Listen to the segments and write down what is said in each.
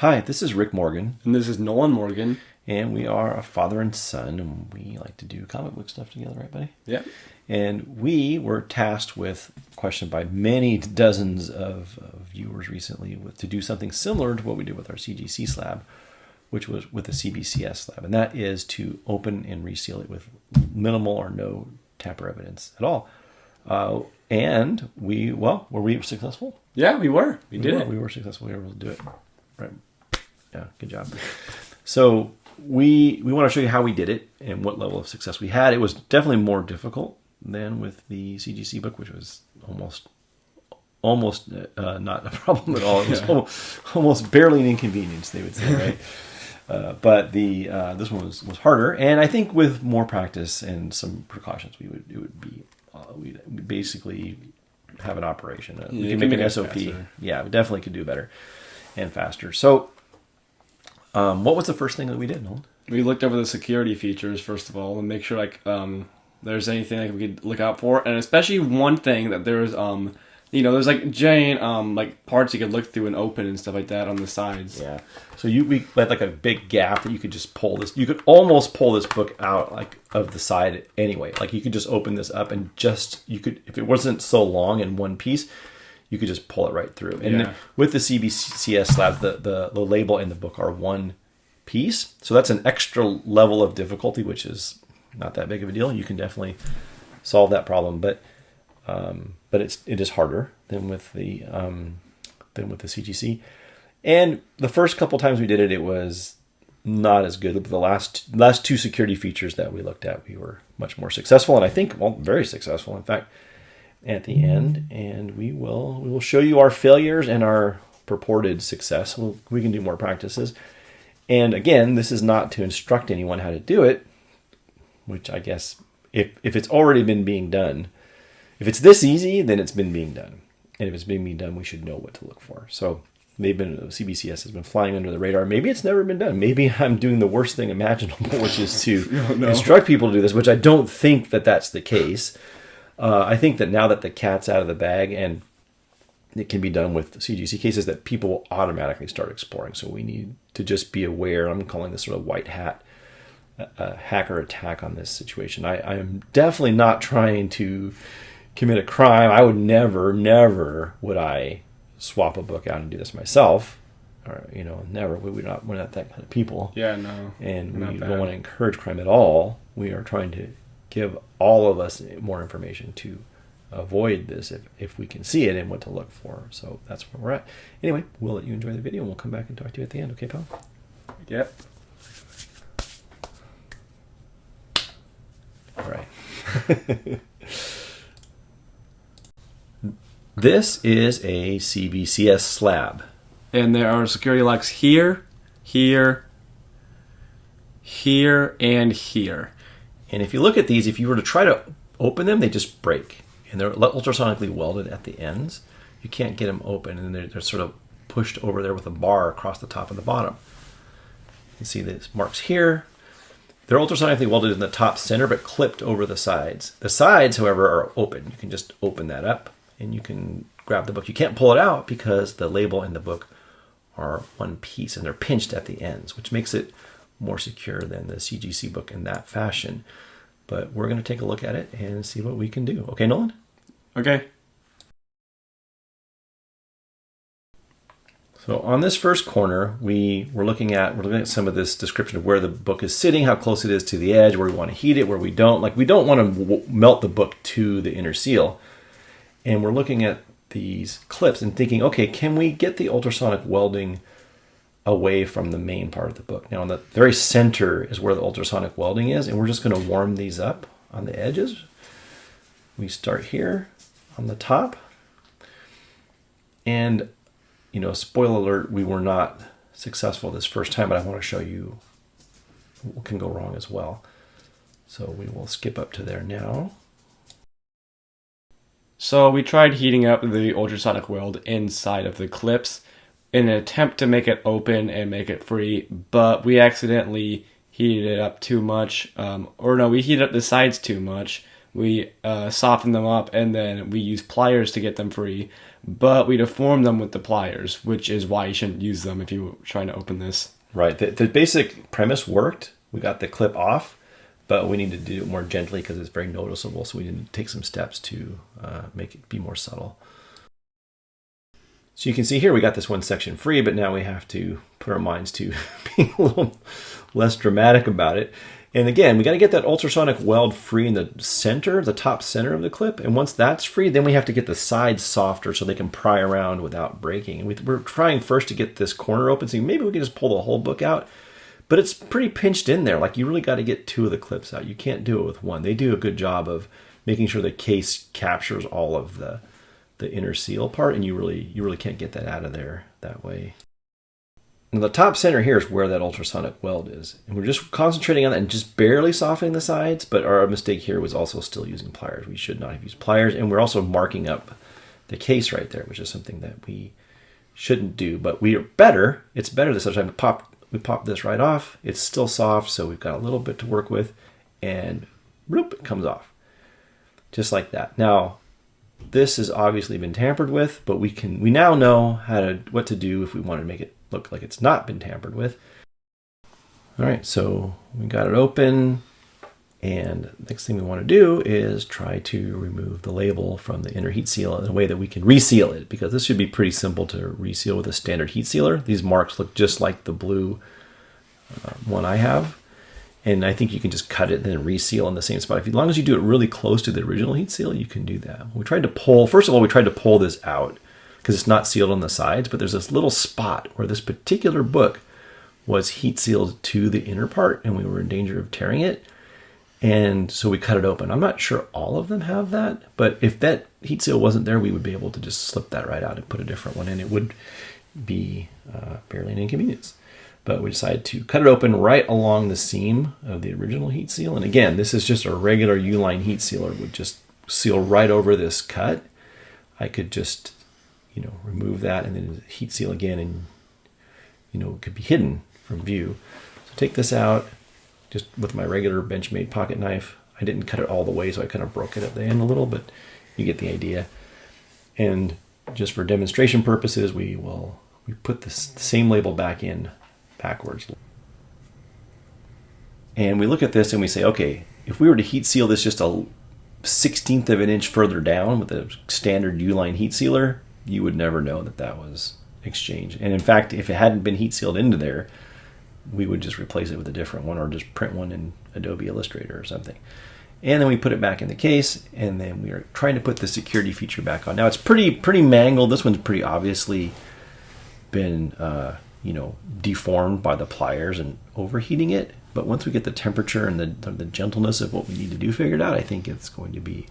Hi, this is Rick Morgan. And this is Nolan Morgan. And we are a father and son, and we like to do comic book stuff together, right, buddy? Yeah. And we were tasked with, questioned by many dozens of viewers recently, to do something similar to what we did with our CGC Slab, which was with the CBCS Slab. And that is to open and reseal it with minimal or no tamper evidence at all. And were we successful? Yeah, we were. We did it. We were successful. We were able to do it. Right. Yeah, good job. So we want to show you how we did it and what level of success we had. It was definitely more difficult than with the CGC book, which was almost not a problem at all. It was almost barely an inconvenience, they would say, right? But this one was harder, and I think with more practice and some precautions, we'd basically have an operation. We can make an SOP. Faster. Yeah, we definitely could do better and faster. So, what was the first thing that we did, Nolan? We looked over the security features first of all and make sure there's anything we could look out for, and especially one thing that there's there's giant parts you could look through and open and stuff like that on the sides. Yeah. So we had a big gap that you could just pull this. You could almost pull this book out of the side anyway. You could just open this up and if it wasn't so long in one piece, you could just pull it right through. And with the CBCS Slab, the label and the book are one piece. So that's an extra level of difficulty, which is not that big of a deal. You can definitely solve that problem, but it is harder than with the CGC. And the first couple times we did it, it was not as good. The last two security features that we looked at, we were much more successful, and I think very successful, in fact, at the end. And we will show you our failures and our purported success. We can do more practices. And again, this is not to instruct anyone how to do it, which I guess if it's already been being done, if it's this easy, then it's been being done. And if it's been being done, we should know what to look for. So CBCS has been flying under the radar. Maybe it's never been done. Maybe I'm doing the worst thing imaginable, which is to instruct people to do this, which I don't think that that's the case. I think that now that the cat's out of the bag and it can be done with CGC cases, that people will automatically start exploring. So we need to just be aware. I'm calling this sort of white hat hacker attack on this situation. I am definitely not trying to commit a crime. I would never would I swap a book out and do this myself. Or, never. We're not that kind of people. Yeah, no. And we don't want to encourage crime at all. We are trying to give all of us more information to avoid this if we can see it and what to look for. So that's where we're at. Anyway, we'll let you enjoy the video and we'll come back and talk to you at the end. Okay, pal? Yep. All right. This is a CBCS Slab. And there are security locks here, here, here, and here. And if you look at these, if you were to try to open them, they just break. And they're ultrasonically welded at the ends. You can't get them open, and they're sort of pushed over there with a bar across the top and the bottom. You can see these marks here. They're ultrasonically welded in the top center, but clipped over the sides. The sides, however, are open. You can just open that up, and you can grab the book. You can't pull it out because the label and the book are one piece, and they're pinched at the ends, which makes it more secure than the CGC book in that fashion. But we're going to take a look at it and see what we can do. Okay, Nolan? Okay. So on this first corner, we're looking at some of this description of where the book is sitting, how close it is to the edge, where we want to heat it, where we don't. We don't want to melt the book to the inner seal. And we're looking at these clips and thinking, okay, can we get the ultrasonic welding away from the main part of the book? Now, in the very center is where the ultrasonic welding is, and we're just going to warm these up on the edges. We start here on the top. And, spoiler alert, we were not successful this first time, but I want to show you what can go wrong as well. So we will skip up to there now. So we tried heating up the ultrasonic weld inside of the clips in an attempt to make it open and make it free, but we accidentally heated it up too much. We heated up the sides too much, we soften them up, and then we use pliers to get them free, but we deform them with the pliers, which is why you shouldn't use them if you're trying to open this. Right. The basic premise worked. We got the clip off, but we need to do it more gently because it's very noticeable, so we need to take some steps to make it be more subtle. So you can see here we got this one section free, but now we have to put our minds to being a little less dramatic about it. And again, we got to get that ultrasonic weld free in the center, the top center of the clip. And once that's free, then we have to get the sides softer so they can pry around without breaking. And we're trying first to get this corner open, so maybe we can just pull the whole book out. But it's pretty pinched in there. Like, you really got to get 2 of the clips out. You can't do it with 1. They do a good job of making sure the case captures all of the inner seal part, and you really can't get that out of there that way. Now the top center here is where that ultrasonic weld is, and we're just concentrating on that and just barely softening the sides. But our mistake here was also still using pliers. We should not have used pliers, and we're also marking up the case right there, which is something that we shouldn't do. But we are better. It's better this time. We pop this right off. It's still soft, so we've got a little bit to work with, and bloop, it comes off, just like that. Now, this has obviously been tampered with, but we now know what to do if we want to make it look like it's not been tampered with. All right, so we got it open, and the next thing we want to do is try to remove the label from the inner heat seal in a way that we can reseal it, because this should be pretty simple to reseal with a standard heat sealer. These marks look just like the blue one I have, and I think you can just cut it and then reseal in the same spot. As long as you do it really close to the original heat seal, you can do that. First of all, we tried to pull this out because it's not sealed on the sides, but there's this little spot where this particular book was heat sealed to the inner part, and we were in danger of tearing it. And so we cut it open. I'm not sure all of them have that, but if that heat seal wasn't there, we would be able to just slip that right out and put a different one in. It would be barely an inconvenience. But we decided to cut it open right along the seam of the original heat seal. And again, this is just a regular U-line heat sealer. It would just seal right over this cut. I could just, remove that and then heat seal again, and, it could be hidden from view. So take this out just with my regular Benchmade pocket knife. I didn't cut it all the way, so I kind of broke it at the end a little, but you get the idea. And just for demonstration purposes, we put the same label back in backwards. And we look at this and we say, okay, if we were to heat seal this just a 1/16 of an inch further down with a standard U-line heat sealer, you would never know that was exchanged. And in fact, if it hadn't been heat sealed into there, we would just replace it with a different one or just print one in Adobe Illustrator or something. And then we put it back in the case, and then we are trying to put the security feature back on. Now it's pretty mangled. This one's pretty obviously been deformed by the pliers and overheating it. But once we get the temperature and the gentleness of what we need to do figured out, I think it's going to be,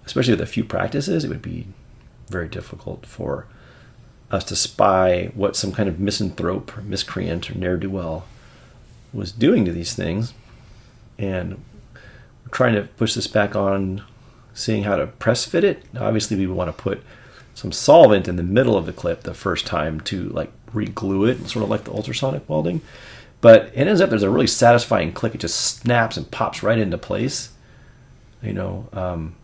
especially with a few practices, it would be very difficult for us to spy what some kind of misanthrope or miscreant or ne'er-do-well was doing to these things. And we're trying to push this back on, seeing how to press fit it. Now, obviously, we want to put some solvent in the middle of the clip the first time to re-glue it, sort of like the ultrasonic welding. But it ends up there's a really satisfying click. It just snaps and pops right into place, and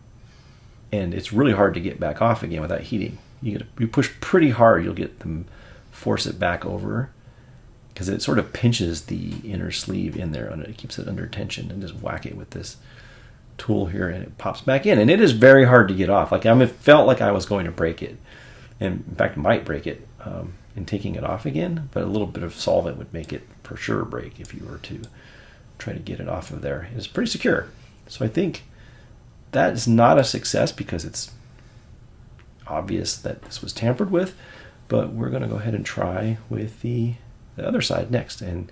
it's really hard to get back off again without heating. You push pretty hard, you'll get them force it back over, because it sort of pinches the inner sleeve in there, and it keeps it under tension, and just whack it with this tool here, and it pops back in. And it is very hard to get off. It felt like I was going to break it, and in fact might break it in taking it off again, but a little bit of solvent would make it for sure break if you were to try to get it off of there. It's pretty secure. So I think that is not a success because it's obvious that this was tampered with, but we're going to go ahead and try with the other side next, and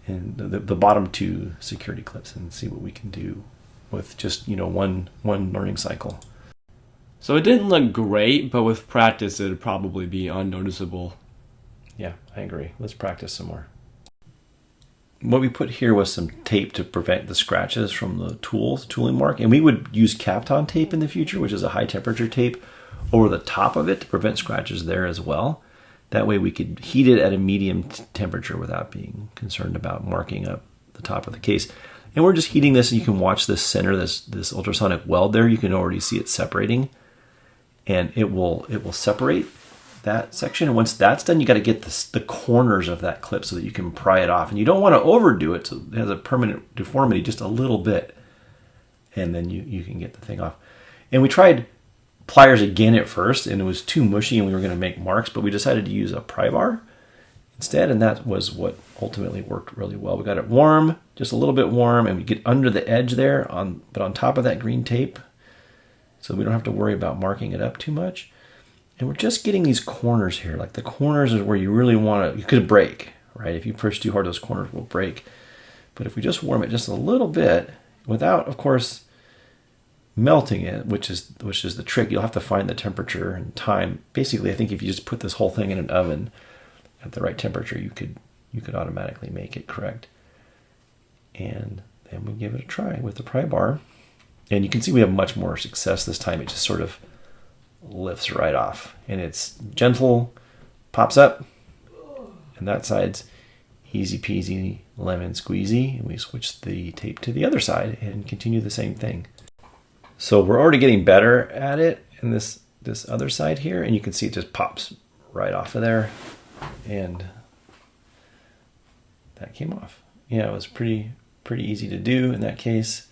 the bottom 2 security clips, and see what we can do with just one learning cycle. So it didn't look great, but with practice it'd probably be unnoticeable. Yeah, I agree. Let's practice some more. What we put here was some tape to prevent the scratches from the tooling mark, and we would use Kapton tape in the future, which is a high temperature tape, over the top of it to prevent scratches there as well. That way we could heat it at a medium temperature without being concerned about marking up the top of the case. And we're just heating this, and you can watch this center, this ultrasonic weld there. You can already see it separating, and it will separate that section. And once that's done, you got to get the corners of that clip so that you can pry it off. And you don't want to overdo it so it has a permanent deformity, just a little bit, and then you can get the thing off. And we tried pliers again at first, and it was too mushy, and we were going to make marks, but we decided to use a pry bar instead, and that was what ultimately worked really well. We got it warm, just a little bit warm, and we get under the edge there, but on top of that green tape, so we don't have to worry about marking it up too much. And we're just getting these corners here. Like the corners is where you really want to, you could break, right? If you push too hard, those corners will break. But if we just warm it just a little bit, without, of course, melting it, which is the trick, you'll have to find the temperature and time. Basically, I think if you just put this whole thing in an oven at the right temperature, you could automatically make it correct. And then we give it a try with the pry bar. And you can see we have much more success this time. It just sort of lifts right off. And it's gentle, pops up, and that side's easy peasy lemon squeezy. And we switch the tape to the other side and continue the same thing. So we're already getting better at it in this other side here. And you can see it just pops right off of there. And that came off. Yeah, it was pretty easy to do in that case.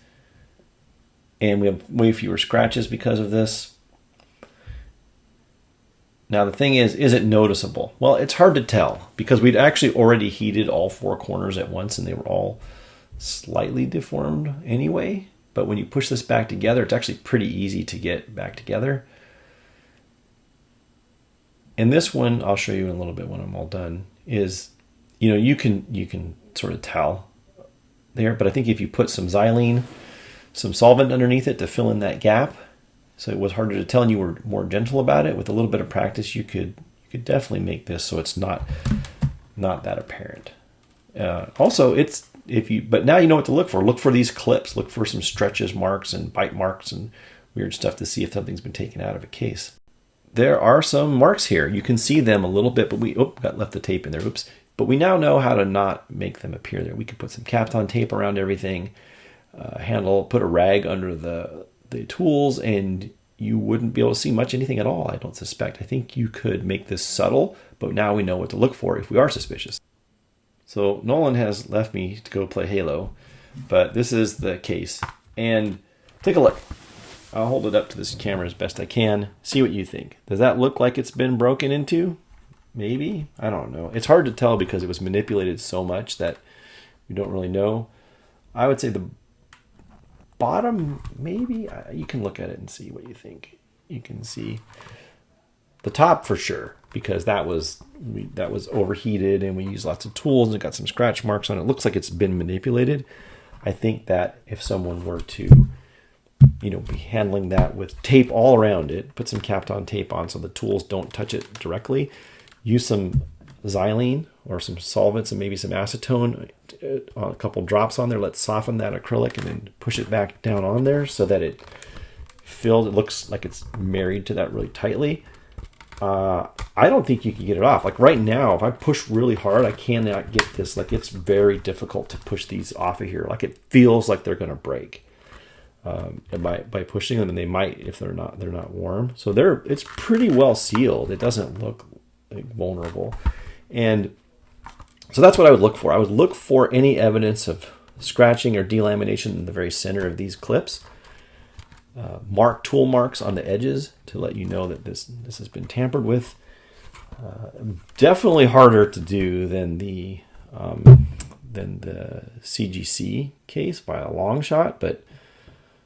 And we have way fewer scratches because of this. Now the thing is it noticeable? Well, it's hard to tell because we'd actually already heated all four corners at once and they were all slightly deformed anyway. But when you push this back together, it's actually pretty easy to get back together. And this one, I'll show you in a little bit when I'm all done, is, you can sort of tell there, but I think if you put some xylene, some solvent underneath it to fill in that gap, so it was harder to tell and you were more gentle about it, with a little bit of practice, you could definitely make this so it's not that apparent. Also, but now you know what to look for. Look for these clips. Look for some stretches marks and bite marks and weird stuff to see if something's been taken out of a case. There are some marks here. You can see them a little bit, but got left the tape in there. Oops. But we now know how to not make them appear there. We could put some Kapton tape around everything, put a rag under the tools, and you wouldn't be able to see much anything at all, I don't suspect. I think you could make this subtle, but now we know what to look for if we are suspicious. So Nolan has left me to go play Halo, but this is the case. And take a look. I'll hold it up to this camera as best I can. See what you think. Does that look like it's been broken into? Maybe? I don't know. It's hard to tell because it was manipulated so much that we don't really know. I would say the bottom, maybe. You can look at it and see what you think. You can see the top for sure, because that was overheated and we used lots of tools and it got some scratch marks on it. It looks like it's been manipulated. I think that if someone were to be handling that with tape all around it, put some Kapton tape on so the tools don't touch it directly, use some xylene or some solvents and maybe some acetone, a couple drops on there, let's soften that acrylic and then push it back down on there so that it looks like it's married to that really tightly. I don't think you can get it off. Like right now, if I push really hard, I cannot get this. Like it's very difficult to push these off of here. Like it feels like they're going to break. And by pushing them, and they might if they're not warm. So it's pretty well sealed. It doesn't look vulnerable, and so that's what I would look for. I would look for any evidence of scratching or delamination in the very center of these clips. Tool marks on the edges to let you know that this has been tampered with. Definitely harder to do than the CGC case by a long shot, but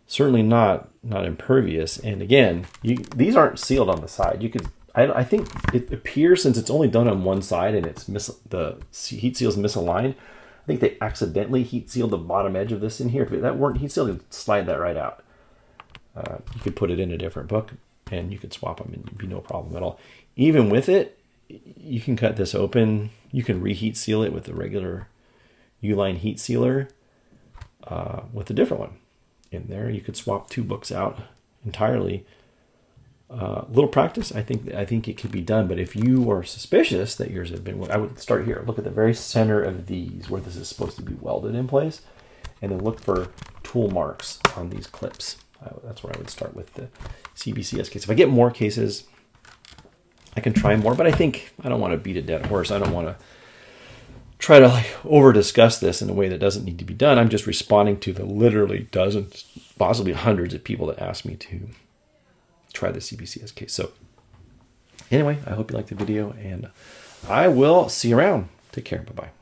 certainly not impervious. And again, these aren't sealed on the side. I think it appears, since it's only done on one side and the heat seal is misaligned, I think they accidentally heat sealed the bottom edge of this in here. If that weren't heat sealed, you'd slide that right out. You could put it in a different book and you could swap them and it'd be no problem at all. Even with it, you can cut this open. You can reheat seal it with the regular U-line heat sealer with a different one. In there, you could swap two books out entirely. Little practice, I think it could be done. But if you are suspicious that yours have been, I would start here. Look at the very center of these where this is supposed to be welded in place, and then look for tool marks on these clips. That's where I would start with the CBCS case. If I get more cases, I can try more, but I think I don't want to beat a dead horse. I don't want to try to like over discuss this in a way that doesn't need to be done. I'm just responding to the literally dozens, possibly hundreds of people that asked me to try the CBCS case. So anyway, I hope you liked the video, and I will see you around. Take care. Bye-bye.